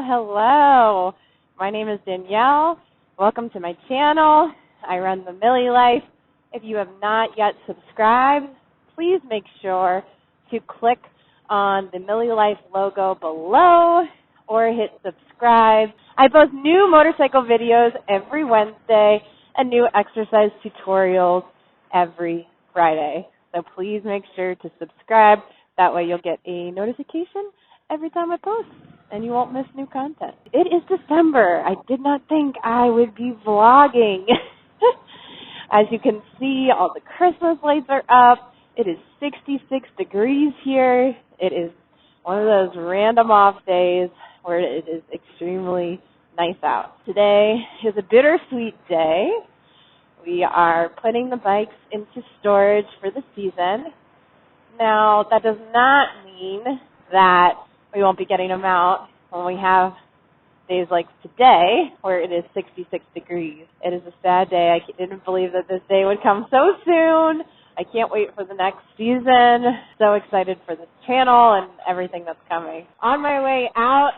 Hello. My name is Danielle. Welcome to my channel. I run the Millie Life. If you have not yet subscribed, please make sure to click on the Millie Life logo below or hit subscribe. I post new motorcycle videos every Wednesday and new exercise tutorials every Friday. So please make sure to subscribe. That way you'll get a notification every time I post and you won't miss new content. It is December. I did not think I would be vlogging. As you can see, all the Christmas lights are up. It is 66 degrees here. It is one of those random off days where it is extremely nice out. Today is a bittersweet day. We are putting the bikes into storage for the season. Now, that does not mean that we won't be getting them out when we have days like today where it is 66 degrees. It is a sad day. I didn't believe that this day would come so soon. I can't wait for the next season. So excited for this channel and everything that's coming. On my way out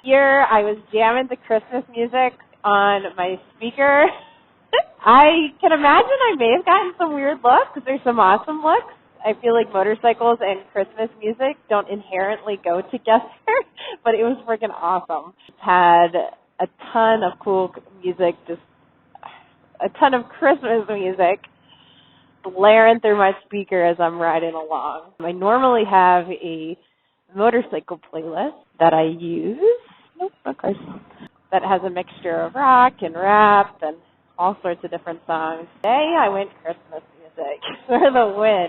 here, I was jamming the Christmas music on my speaker. I can imagine I may have gotten some weird looks. There's some awesome looks. I feel like motorcycles and Christmas music don't inherently go together, but it was freaking awesome. Had a ton of cool music, just a ton of Christmas music blaring through my speaker as I'm riding along. I normally have a motorcycle playlist that I use, that has a mixture of rock and rap and all sorts of different songs. Today I went Christmas music for the win.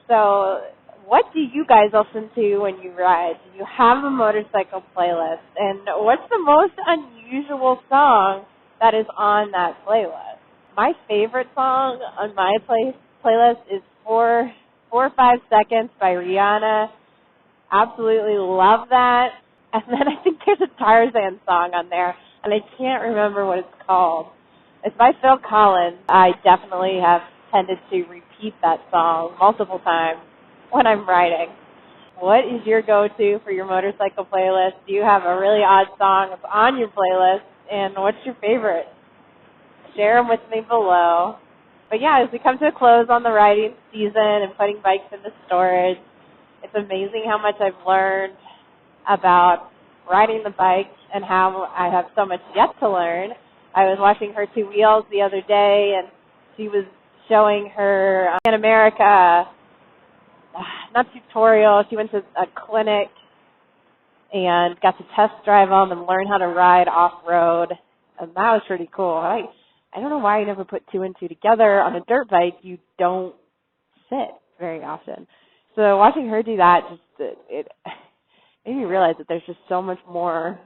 So what do you guys listen to when you ride? Do you have a motorcycle playlist? And what's the most unusual song that is on that playlist? My favorite song on my playlist is 4 or 5 Seconds by Rihanna. Absolutely love that. And then I think there's a Tarzan song on there, and I can't remember what it's called. It's by Phil Collins. I definitely have tended to repeat that song multiple times when I'm riding. What is your go-to for your motorcycle playlist? Do you have a really odd song that's on your playlist? And what's your favorite? Share them with me below. But yeah, as we come to a close on the riding season and putting bikes into storage, it's amazing how much I've learned about riding the bike and how I have so much yet to learn. I was watching her 2 wheels the other day, and she was showing her in America, not tutorial, she went to a clinic and got to test drive them and learn how to ride off-road, and that was pretty cool. I don't know why I never put 2 and 2 together. On a dirt bike, you don't sit very often. So watching her do that, it made me realize that there's just so much more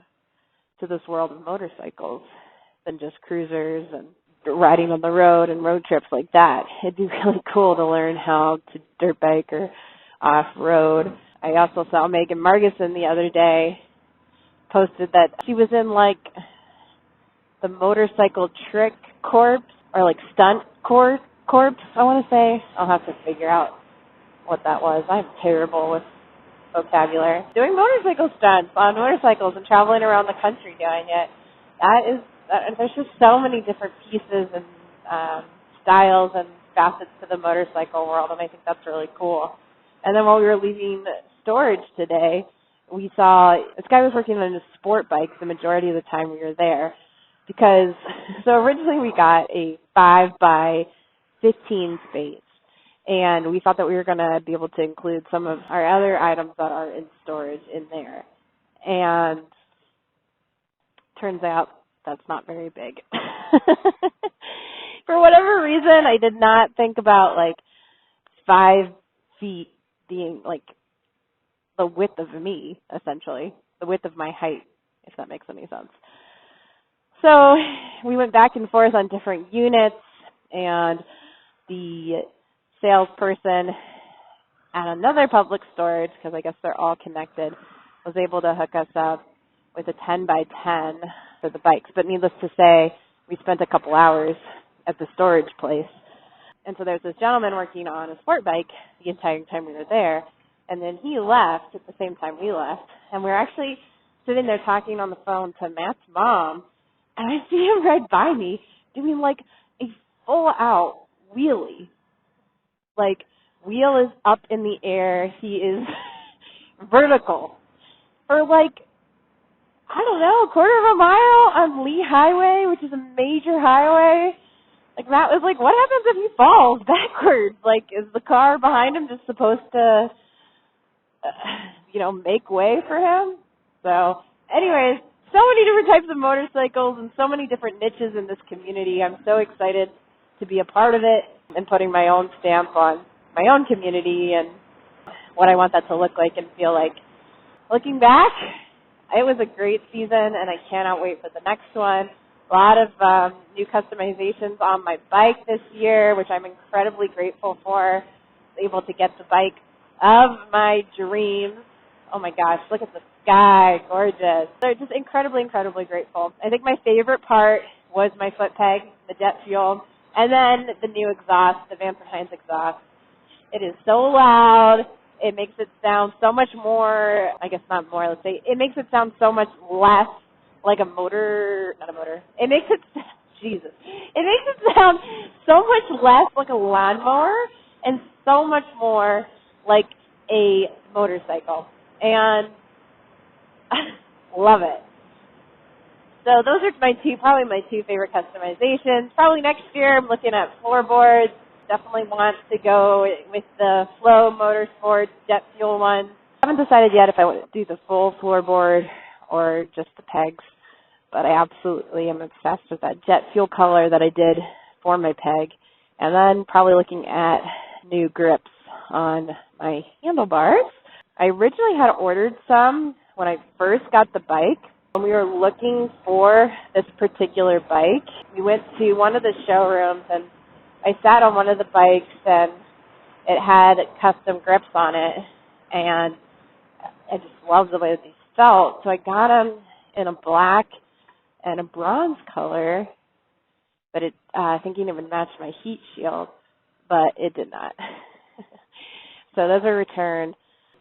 to this world of motorcycles than just cruisers and riding on the road and road trips like that. It'd be really cool to learn how to dirt bike or off-road. I also saw Megan Margison the other day posted that she was in like the motorcycle trick corps or like stunt corps, I want to say. I'll have to figure out what that was. I'm terrible with vocabulary. Doing motorcycle stunts on motorcycles and traveling around the country doing it. There's just so many different pieces and styles and facets to the motorcycle world, and I think that's really cool. And then while we were leaving storage today, we saw this guy was working on his sport bike the majority of the time we were there, because so originally we got a 5x15 space, and we thought that we were going to be able to include some of our other items that are in storage in there, and turns out that's not very big. For whatever reason, I did not think about like 5 feet being like the width of me, essentially, the width of my height, if that makes any sense. So we went back and forth on different units, and the salesperson at another public storage, because I guess they're all connected, was able to hook us up with a 10x10 for the bikes. But needless to say, we spent a couple hours at the storage place. And so there's this gentleman working on a sport bike the entire time we were there. And then he left at the same time we left. And we were actually sitting there talking on the phone to Matt's mom, and I see him right by me doing like a full-out wheelie. Like, wheel is up in the air. He is vertical for like, I don't know, a quarter of a mile on Lee Highway, which is a major highway. Like, Matt was like, what happens if he falls backwards? Like, is the car behind him just supposed to, make way for him? So, anyways, so many different types of motorcycles and so many different niches in this community. I'm so excited to be a part of it and putting my own stamp on my own community and what I want that to look like and feel like. Looking back, it was a great season, and I cannot wait for the next one. A lot of new customizations on my bike this year, which I'm incredibly grateful for. I was able to get the bike of my dreams. Oh my gosh, look at the sky, gorgeous. They're just incredibly, incredibly grateful. I think my favorite part was my foot peg, the jet fuel, and then the new exhaust, the Van Hines exhaust. It is so loud. It makes it sound so much more, I guess not more, let's say, it makes it sound so much less like a motor, not a motor. It makes it, Jesus, it makes it sound so much less like a lawnmower and so much more like a motorcycle. And love it. So those are probably my two favorite customizations. Probably next year I'm looking at floorboards. Definitely want to go with the Flow Motorsports jet fuel one. I haven't decided yet if I want to do the full floorboard or just the pegs, but I absolutely am obsessed with that jet fuel color that I did for my peg. And then probably looking at new grips on my handlebars. I originally had ordered some when I first got the bike. When we were looking for this particular bike, we went to one of the showrooms and I sat on one of the bikes and it had custom grips on it, and I just loved the way that they felt. So I got them in a black and a bronze color, but thinking it would match my heat shield, but it did not. So those are returned.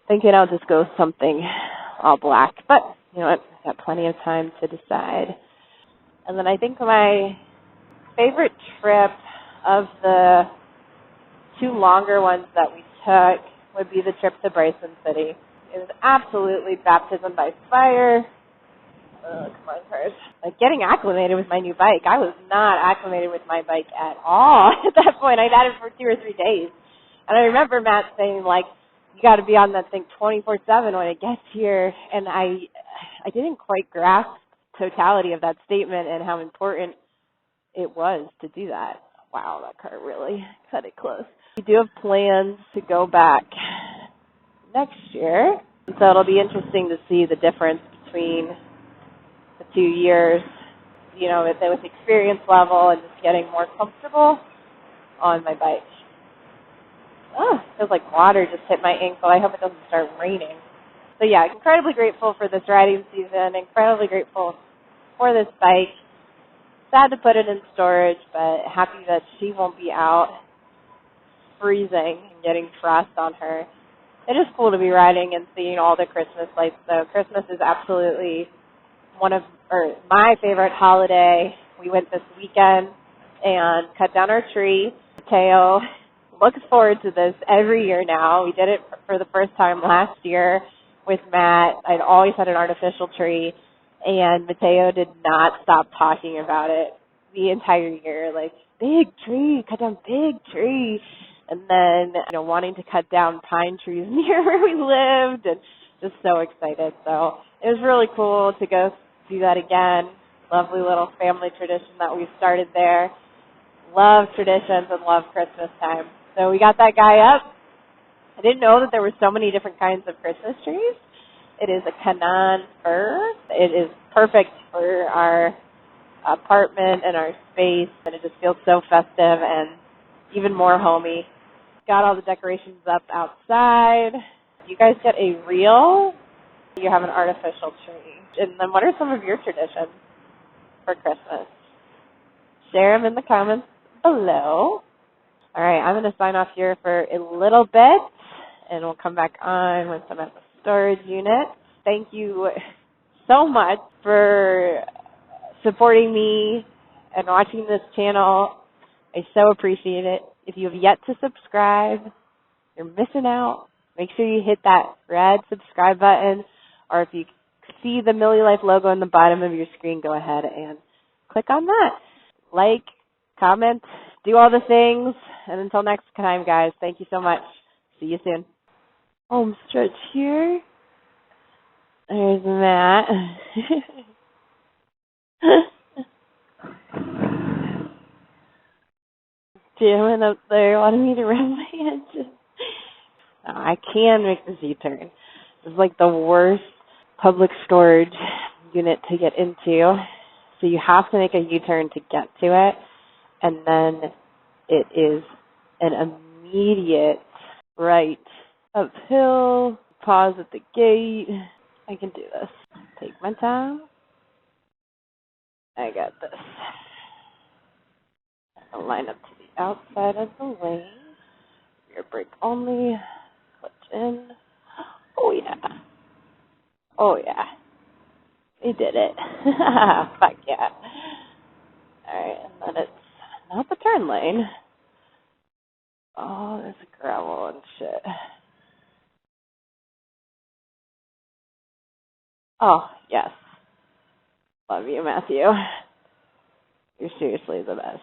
Thinking I'll just go something all black, but you know what? I've got plenty of time to decide. And then I think my favorite trip of the two longer ones that we took would be the trip to Bryson City. It was absolutely baptism by fire. Oh, come on, cars. Like getting acclimated with my new bike. I was not acclimated with my bike at all at that point. I'd had it for 2 or 3 days. And I remember Matt saying, like, you got to be on that thing 24/7 when it gets here. And I didn't quite grasp the totality of that statement and how important it was to do that. Wow, that car really cut it close. We do have plans to go back next year, so it'll be interesting to see the difference between the 2 years, you know, with experience level and just getting more comfortable on my bike. Oh, it feels like water just hit my ankle. I hope it doesn't start raining. So yeah, incredibly grateful for this riding season, incredibly grateful for this bike. Sad to put it in storage, but happy that she won't be out freezing and getting frost on her. It is cool to be riding and seeing all the Christmas lights, though. Christmas is absolutely my favorite holiday. We went this weekend and cut down our tree. Mateo looks forward to this every year now. We did it for the first time last year with Matt. I'd always had an artificial tree. And Mateo did not stop talking about it the entire year. Like, big tree, cut down big tree. And then, wanting to cut down pine trees near where we lived and just so excited. So it was really cool to go do that again. Lovely little family tradition that we've started there. Love traditions and love Christmas time. So we got that guy up. I didn't know that there were so many different kinds of Christmas trees. It is a Canaan fir. It is perfect for our apartment and our space, and it just feels so festive and even more homey. Got all the decorations up outside. You guys get a real, you have an artificial tree. And then what are some of your traditions for Christmas? Share them in the comments below. All right, I'm going to sign off here for a little bit, and we'll come back on once I'm at the storage unit. Thank you so much for supporting me and watching this channel. I so appreciate it. If you have yet to subscribe, you're missing out. Make sure you hit that red subscribe button, or if you see the Millie Life logo in the bottom of your screen, go ahead and click on that. Like, comment, do all the things. And until next time, guys, thank you so much. See you soon. Home stretch here. There's Matt. Jamming up there, wanting me to run my engine. No, I can make this U-turn. It's like the worst public storage unit to get into. So you have to make a U-turn to get to it. And then it is an immediate right uphill, pause at the gate. I can do this. Take my time. I got this. I'll line up to the outside of the lane. Rear brake only. Clutch in. Oh yeah. Oh yeah. We did it. Fuck yeah. Alright, and then it's not the turn lane. Oh, there's gravel and shit. Oh, yes. Love you, Matthew. You're seriously the best.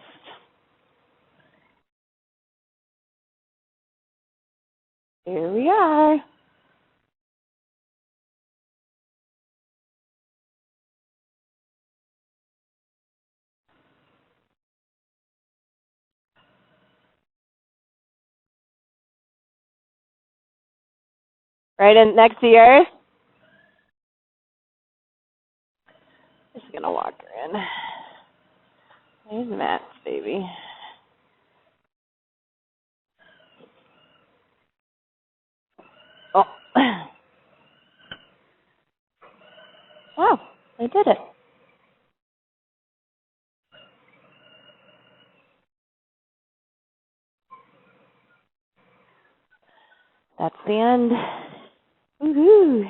Here we are. Right in next to yours. Just gonna walk her in. There's Matt's baby. Oh. Wow, I did it. That's the end. Woohoo!